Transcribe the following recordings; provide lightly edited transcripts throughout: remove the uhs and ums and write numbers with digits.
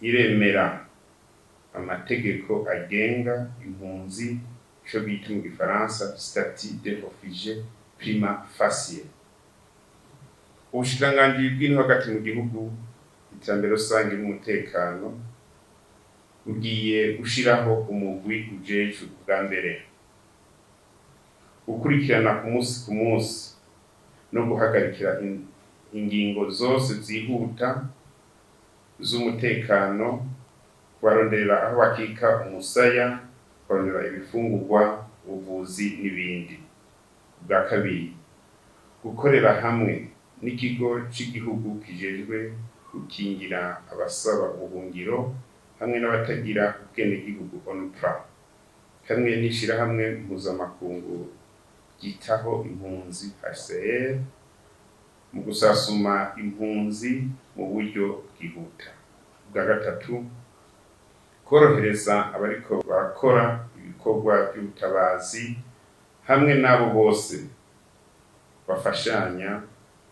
iremera amategeko agenga impunzi ico bita mu gifaransa statut de réfugié prima facie. Ubushikiranganji bw'intwaro hagati mu gihugu, iterambere rusangi n'umutekano ugiye gushiraho umugwi ujejwe bwa mbere gukurikirana ku munsi no guhagarikira ingingo zose zihuta z'umutekano, kubarondera aho bakika umusaya, kubarondera ibifungurwa, ubuvuzi n'ibindi. Bwa kabiri, gukorera hamwe n'ikigo c'igihugu kijejwe gukingira abasaba ubuhungiro hamwe n'abatagira ubwenegihugu ONUPRA, hamwe n'ishirahamwe mpuzamakungu ryitaho impunzi HCR mu gusasuma impunzi mu buryo bwihuta. Bwa gatatu, korohereza abariko barakora ibikorwa by'ubutabazi hamwe n'abo bose bafashanya,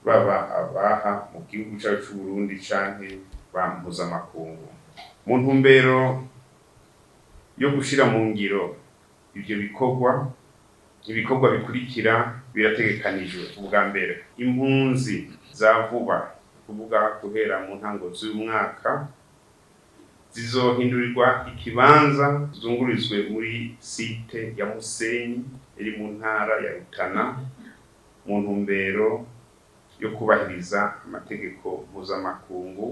baba abaha mu gihugu cacu c'u Burundi canke ba mpuzamakungu, mu ntumbero yo gushira mu ngiro ivyo bikorwa bikurikira birategekanijwe. Ubwa mbere, impunzi za vuba, kuvuga guhera mu ntango z'uyu mwaka, zizohindurirwa ikibanza zungurizwe muri site ya Musenyi iri mu ntara ya Rutana mu ntumbero yo kubahiriza amategeko mpuzamakungu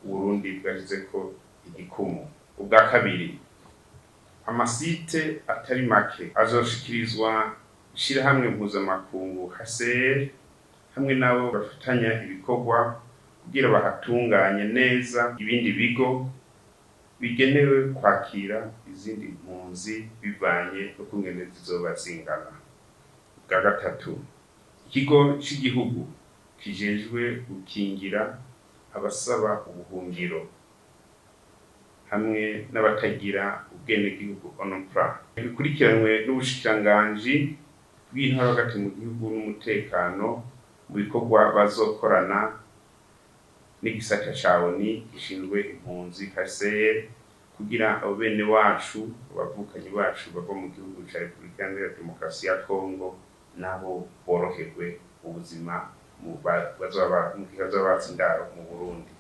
Uburundi bwashizeko igikumu. Ubwa kabiri, amasite atari make azoshikirizwa ishirahamwe mpuzamakungu HCR hamwe nabo bafatanya ibikorwa kugira bahatunganye neza ibindi bigo bigenewe kwakira izindi mpunzi bivanye no kungene zizoba zingana. Bwa gatatu, ikigo c'igihugu kijejwe gukingira abasaba ubuhungiro hamwe n'abatagira ubwenegihugu ONUPRA bikurikiranwe n'ubushikiranganji bw'intwaro hagati mu gihugu n'umutekano mu bikorwa bazokorana n'igisata ca ONU gishinzwe impunzi HCR kugira abo bene wacu, abavukanyi bacu bava mu gihugu ca Repubulika Iharanira Demokarasi ya Kongo nabo boroherwe ubuzima bazoba batse indaro mu Burundi.